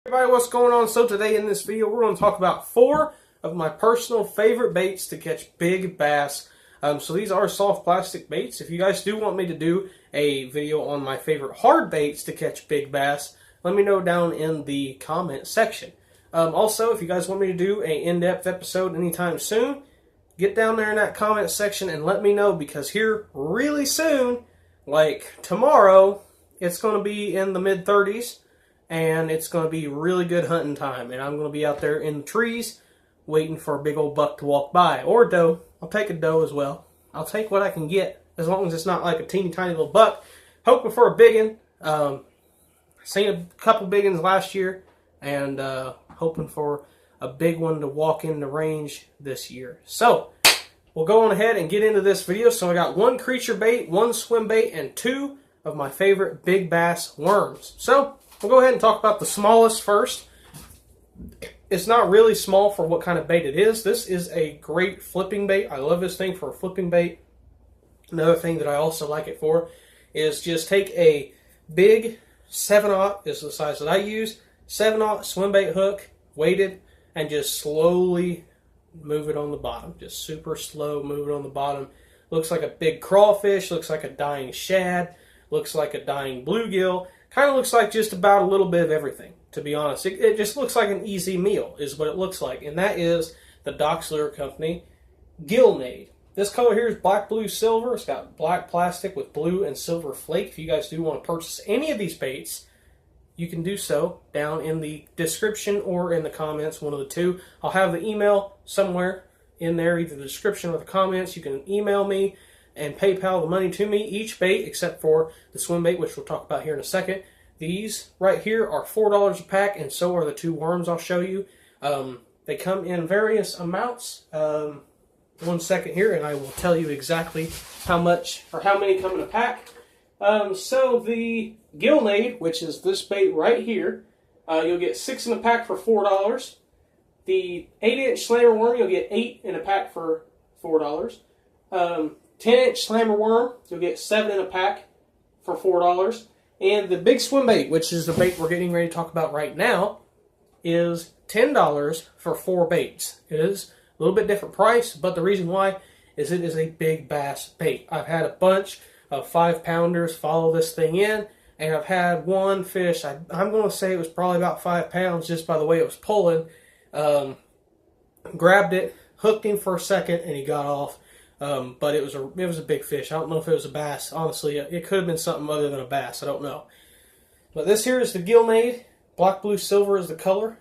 Everybody, what's going on? So today in this video, we're going to talk about 4 of my personal favorite baits to catch big bass. So these are soft plastic baits. If you guys do want me to do a video on my favorite hard baits to catch big bass, let me know down in the comment section. Also, if you guys want me to do an in-depth episode anytime soon, get down there in that comment section and let me know, because here really soon, like tomorrow, it's going to be in the mid-30s. And it's going to be really good hunting time. And I'm going to be out there in the trees waiting for a big old buck to walk by. Or a doe. I'll take a doe as well. I'll take what I can get, as long as it's not like a teeny tiny little buck. Hoping for a big one. Seen a couple big ones last year. And hoping for a big one to walk in the range this year. So, we'll go on ahead and get into this video. So I got 1 creature bait, 1 swim bait, and 2 of my favorite big bass worms. So, we'll go ahead and talk about the smallest first. It's not really small for what kind of bait it is. This is a great flipping bait. I love this thing for a flipping bait. Another thing that I also like it for is just take a big 7/0 is the size that I use. 7/0 swim bait hook, weighted, and just slowly move it on the bottom. Just super slow, move it on the bottom. Looks like a big crawfish, looks like a dying shad, looks like a dying bluegill. Kind of looks like just about a little bit of everything, to be honest. It just looks like an easy meal is what it looks like. And that is the Doc's Lure Company Gilnade. This color here is black, blue, silver. It's got black plastic with blue and silver flake. If you guys do want to purchase any of these baits, you can do so down in the description or in the comments, one of the two. I'll have the email somewhere in there, either the description or the comments. You can email me and PayPal the money to me, each bait, except for the swim bait, which we'll talk about here in a second. These right here are $4 a pack, and so are the 2 worms I'll show you. They come in various amounts. 1 second here, and I will tell you exactly how much or how many come in a pack. So the Gilnade, which is this bait right here, you'll get 6 in a pack for $4. The 8-inch slammer worm, you'll get 8 in a pack for $4. 10-inch slammer worm, you'll get 7 in a pack for $4. And the big swim bait, which is the bait we're getting ready to talk about right now, is $10 for 4 baits. It is a little bit different price, but the reason why is it is a big bass bait. I've had a bunch of 5-pounders follow this thing in, and I've had one fish, I'm going to say it was probably about 5 pounds just by the way it was pulling. Grabbed it, hooked him for a second, and he got off. But it was a big fish. I don't know if it was a bass. Honestly, it could have been something other than a bass. I don't know. But this here is the Gilnade. Black, blue, silver is the color.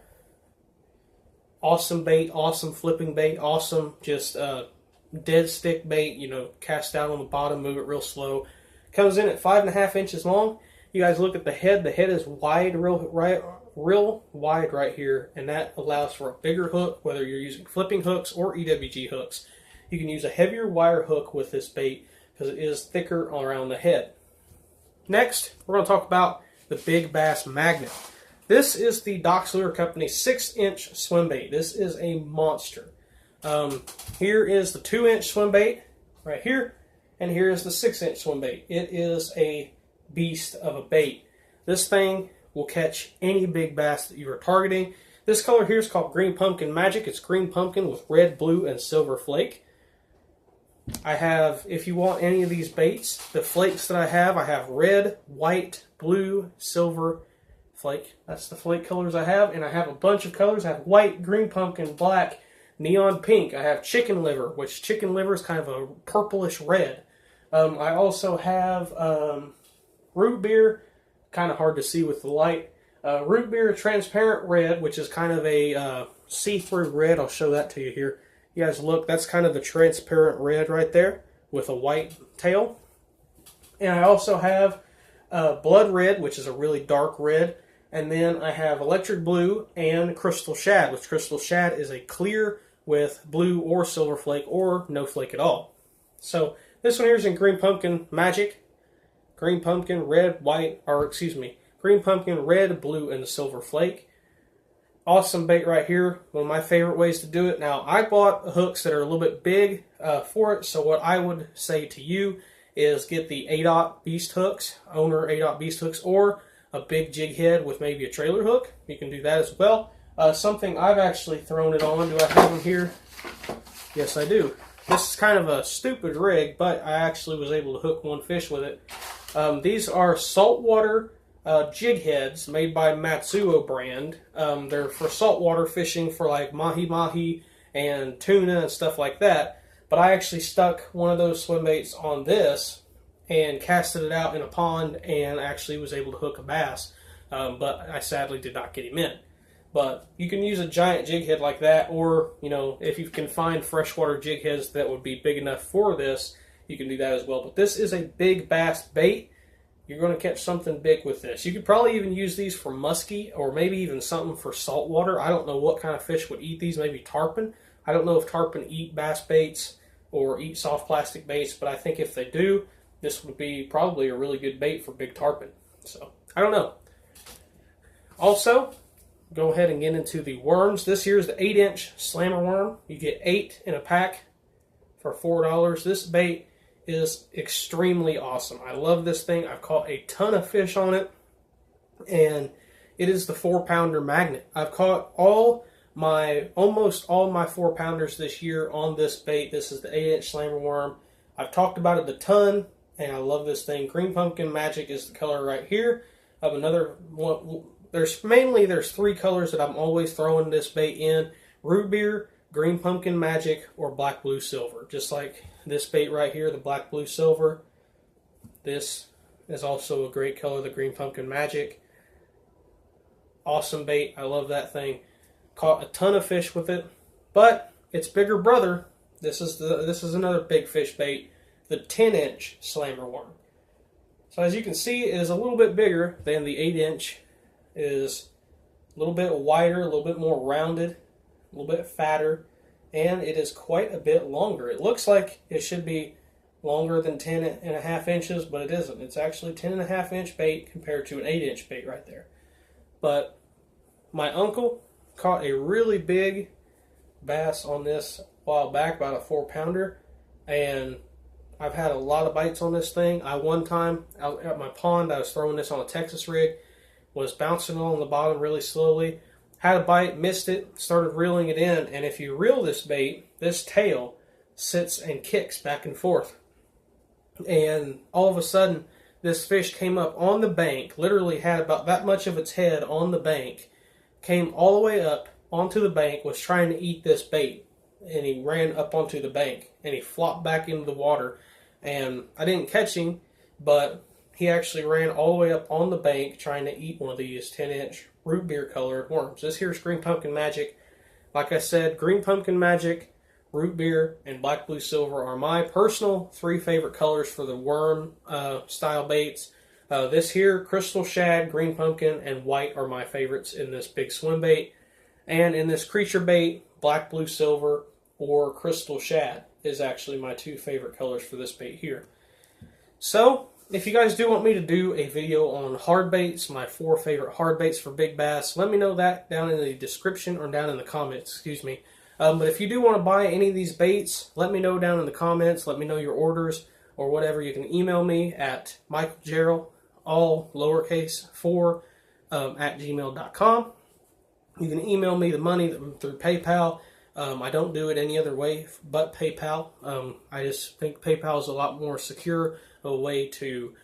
Awesome bait. Awesome flipping bait. Awesome just dead stick bait. You know, cast out on the bottom, move it real slow. Comes in at 5.5 inches long. You guys look at the head. The head is wide, real wide right here, and that allows for a bigger hook, whether you're using flipping hooks or EWG hooks. You can use a heavier wire hook with this bait because it is thicker around the head. Next, we're going to talk about the Big Bass Magnet. This is the Doc's Lure Company 6-inch swim bait. This is a monster. Here is the 2-inch swim bait right here, and here is the 6-inch swim bait. It is a beast of a bait. This thing will catch any big bass that you are targeting. This color here is called Green Pumpkin Magic. It's green pumpkin with red, blue, and silver flake. I have, if you want any of these baits, the flakes that I have red, white, blue, silver flake. That's the flake colors I have, and I have a bunch of colors. I have white, green pumpkin, black, neon pink. I have chicken liver, which chicken liver is kind of a purplish red. I also have root beer, kind of hard to see with the light. Root beer transparent red, which is kind of a see-through red. I'll show that to you here. You guys look, that's kind of the transparent red right there with a white tail. And I also have blood red, which is a really dark red. And then I have electric blue and crystal shad, which crystal shad is a clear with blue or silver flake or no flake at all. So this one here is in Green Pumpkin Magic. Green pumpkin, red, white, or excuse me, green pumpkin, red, blue, and the silver flake. Awesome bait right here. One of my favorite ways to do it. Now, I bought hooks that are a little bit big for it, so what I would say to you is get the ADOT Beast hooks, Owner ADOT Beast hooks, or a big jig head with maybe a trailer hook, you can do that as well. Something I've actually thrown it on, do I have them here? Yes, I do. This is kind of a stupid rig, but I actually was able to hook one fish with it. These are saltwater jig heads made by Matsuo brand. They're for saltwater fishing for like mahi-mahi and tuna and stuff like that. But I actually stuck one of those swim baits on this and casted it out in a pond and actually was able to hook a bass. But I sadly did not get him in. But you can use a giant jig head like that, or, you know, if you can find freshwater jig heads that would be big enough for this, you can do that as well. But this is a big bass bait. You're going to catch something big with this. You could probably even use these for muskie, or maybe even something for saltwater. I don't know what kind of fish would eat these, maybe tarpon. I don't know if tarpon eat bass baits or eat soft plastic baits, but I think if they do, this would be probably a really good bait for big tarpon. So, I don't know. Also, go ahead and get into the worms. This here is the 8-inch slammer worm. You get 8 in a pack for $4. This bait is extremely awesome. I love this thing. I've caught a ton of fish on it, and it is the 4-pounder magnet. I've caught almost all my 4-pounders this year on this bait. This is the 8-inch slammer worm. I've talked about it a ton, and I love this thing. Green Pumpkin Magic is the color right here. I have another one. There's 3 colors that I'm always throwing this bait in: root beer, green pumpkin magic, or black blue silver. Just like this bait right here, the black blue silver. This is also a great color, the green pumpkin magic. Awesome bait. I love that thing. Caught a ton of fish with it, but its bigger brother, this is another big fish bait, the 10-inch slammer worm. So as you can see, it is a little bit bigger than the 8-inch. Is a little bit wider, a little bit more rounded, a little bit fatter, and it is quite a bit longer. It looks like it should be longer than 10.5 inches, but it isn't. It's actually 10.5-inch bait compared to an 8-inch bait right there. But my uncle caught a really big bass on this a while back, about a 4-pounder, and I've had a lot of bites on this thing. One time out at my pond, I was throwing this on a Texas rig, was bouncing along the bottom really slowly, had a bite, missed it, started reeling it in, and if you reel this bait, this tail sits and kicks back and forth. And all of a sudden, this fish came up on the bank, literally had about that much of its head on the bank, came all the way up onto the bank, was trying to eat this bait, and he ran up onto the bank, and he flopped back into the water, and I didn't catch him, but he actually ran all the way up on the bank trying to eat one of these 10-inch root beer colored worms. This here's Green Pumpkin Magic. Like I said, Green Pumpkin Magic, root beer, and black blue silver are my personal 3 favorite colors for the worm style baits. This here, crystal shad, green pumpkin, and white are my favorites in this big swim bait. And in this creature bait, black blue silver or crystal shad is actually my 2 favorite colors for this bait here. So, if you guys do want me to do a video on hard baits, my 4 favorite hard baits for big bass, let me know that down in the description, or down in the comments, excuse me. But if you do want to buy any of these baits, let me know down in the comments. Let me know your orders or whatever. You can email me at michaelgerald, all lowercase 4, at gmail.com. You can email me the money through PayPal. I don't do it any other way but PayPal. I just think PayPal is a lot more secure a way to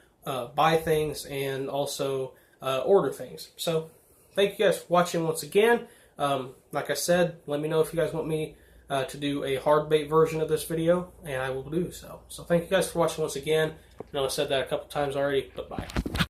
buy things and also order things. So thank you guys for watching once again. Like I said, let me know if you guys want me to do a hard bait version of this video, and I will do so. So thank you guys for watching once again. I know I said that a couple times already, but bye.